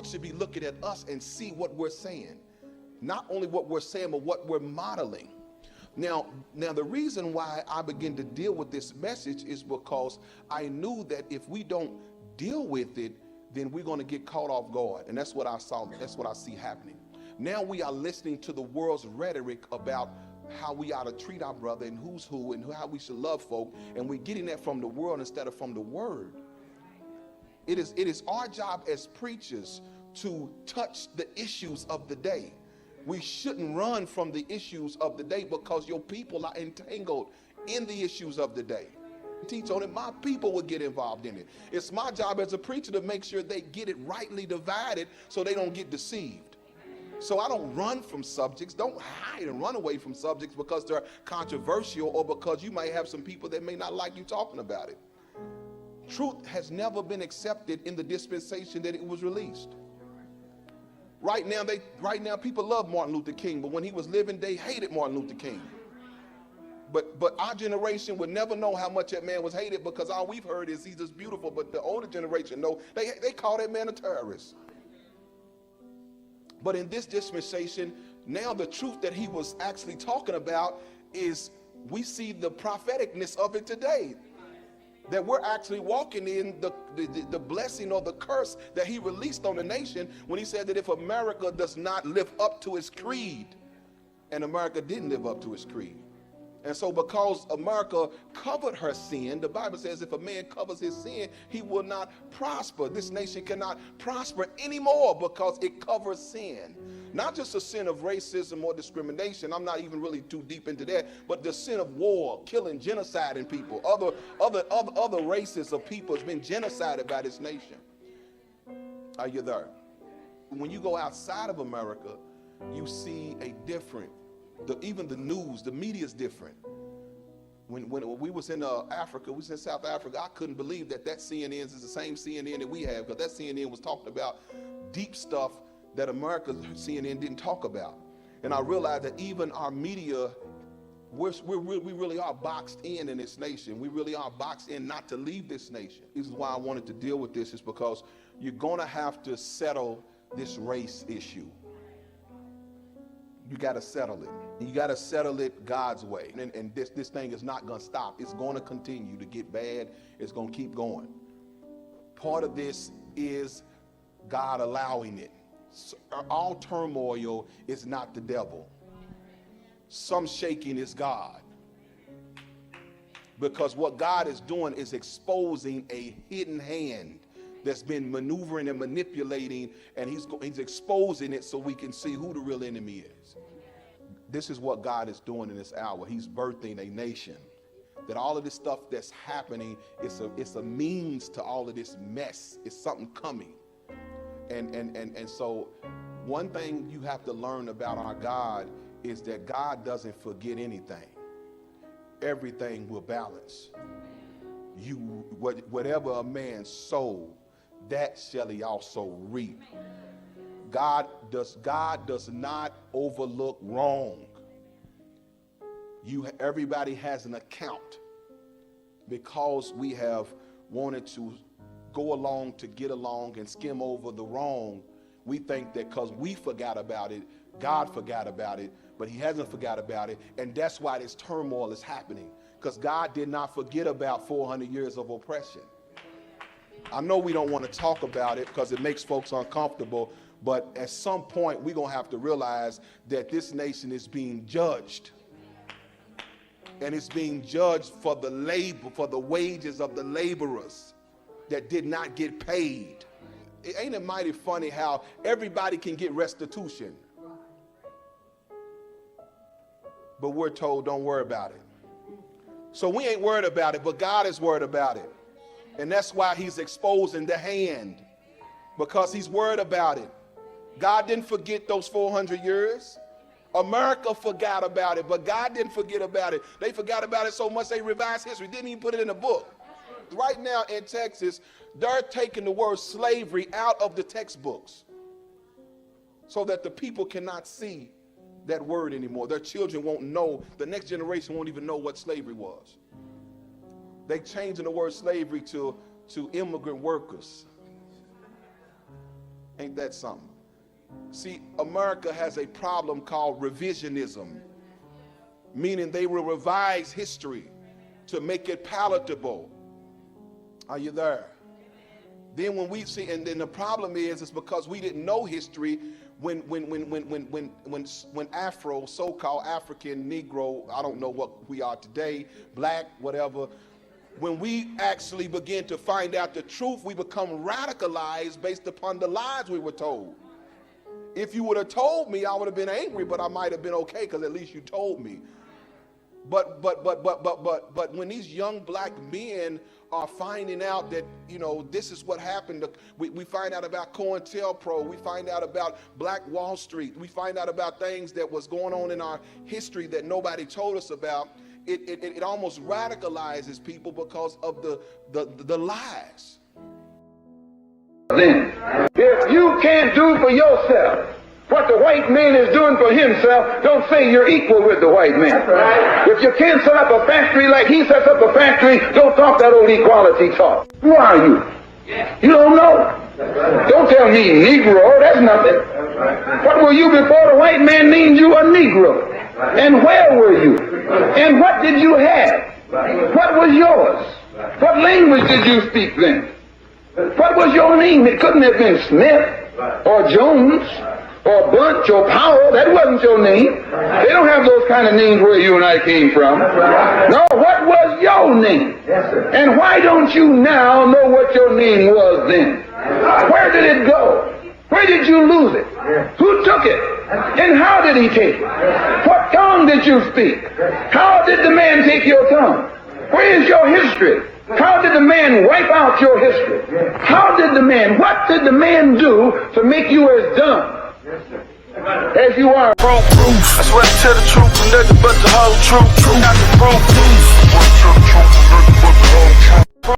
should be looking at us and see what we're saying. Not only what we're saying, but what we're modeling. Now, the reason why I begin to deal with this message is because I knew that if we don't deal with it, then we're going to get caught off guard. And that's what I saw. That's what I see happening. Now we are listening to the world's rhetoric about how we ought to treat our brother and who's who and how we should love folk. And we're getting that from the world instead of from the word. It is our job as preachers to touch the issues of the day. We shouldn't run from the issues of the day because your people are entangled in the issues of the day. Teach on it, my people will get involved in it. It's my job as a preacher to make sure they get it rightly divided so they don't get deceived. So I don't run from subjects. Don't hide and run away from subjects because they're controversial or because you might have some people that may not like you talking about it. Truth has never been accepted in the dispensation that it was released. Right now people love Martin Luther King, but when he was living, they hated Martin Luther King. But our generation would never know how much that man was hated because all we've heard is he's just beautiful. But the older generation know they call that man a terrorist. But in this dispensation, now the truth that he was actually talking about is we see the propheticness of it today. That we're actually walking in the blessing or the curse that he released on the nation when he said that if America does not live up to its creed, and America didn't live up to its creed. And so because America covered her sin, the Bible says if a man covers his sin, he will not prosper. This nation cannot prosper anymore because it covers sin. Not just the sin of racism or discrimination. I'm not even really too deep into that, but the sin of war, killing, genociding people. Other races of people has been genocided by this nation. Are you there? When you go outside of America, you see a different, even the news, the media is different. When we was in Africa, we was in South Africa, I couldn't believe that CNN is the same CNN that we have, because that CNN was talking about deep stuff that America's CNN didn't talk about. And I realized that even our media, we really are boxed in this nation. We really are boxed in not to leave this nation. This is why I wanted to deal with this, is because you're going to have to settle this race issue. You got to settle it. You got to settle it God's way. And this thing is not going to stop. It's going to continue to get bad. It's going to keep going. Part of this is God allowing it. All turmoil is not the devil. Some shaking is God. Because what God is doing is exposing a hidden hand that's been maneuvering and manipulating, and he's exposing it so we can see who the real enemy is. This is what God is doing in this hour. He's birthing a nation. That all of this stuff that's happening, it's a means to all of this mess. It's something coming. And so one thing you have to learn about our God is that God doesn't forget anything. Everything will balance. Whatever a man sowed, that shall he also reap. God does not overlook wrong. Everybody has an account. Because we have wanted to go along to get along and skim over the wrong, we think that because we forgot about it, God forgot about it, but he hasn't forgot about it. And that's why this turmoil is happening, because God did not forget about 400 years of oppression. I know we don't want to talk about it because it makes folks uncomfortable, but at some point we're going to have to realize that this nation is being judged. And it's being judged for the labor, for the wages of the laborers that did not get paid. Ain't it mighty funny how everybody can get restitution, but we're told don't worry about it. So we ain't worried about it, but God is worried about it. And that's why he's exposing the hand, because he's worried about it. God didn't forget those 400 years. America forgot about it, but God didn't forget about it. They forgot about it so much they revised history, didn't even put it in a book. Right now in Texas, they're taking the word slavery out of the textbooks so that the people cannot see that word anymore. Their children won't know, the next generation won't even know what slavery was. They changing the word slavery to immigrant workers. Ain't that something? See, America has a problem called revisionism, meaning they will revise history to make it palatable. Are you there? Then when we see, and then the problem is, it's because we didn't know history when Afro, so-called African, Negro, I don't know what we are today, black, whatever, when we actually begin to find out the truth, we become radicalized based upon the lies we were told. If you would have told me, I would have been angry, but I might have been okay because at least you told me. But when these young black men are finding out that, you know, this is what happened, we find out about COINTELPRO, we find out about Black Wall Street, we find out about things that was going on in our history that nobody told us about. It almost radicalizes people because of the lies. Then, if you can't do for yourself what the white man is doing for himself, don't say you're equal with the white man. That's right. If you can't set up a factory like he sets up a factory, don't talk that old equality talk. Who are you? You don't know. Don't tell me Negro, that's nothing. What were you before the white man named you a Negro? And where were you? And what did you have? What was yours? What language did you speak then? What was your name? It couldn't have been Smith or Jones or Bunch or Powell. That wasn't your name. They don't have those kind of names where you and I came from. No, what was your name? And why don't you now know what your name was then? Where did it go? Where did you lose it? Who took it? And how did he take it? What tongue did you speak? How did the man take your tongue? Where is your history? How did the man wipe out your history? What did the man do to make you as dumb as you are? Proof. I swear to tell the truth and nothing but the whole truth. Not the proof.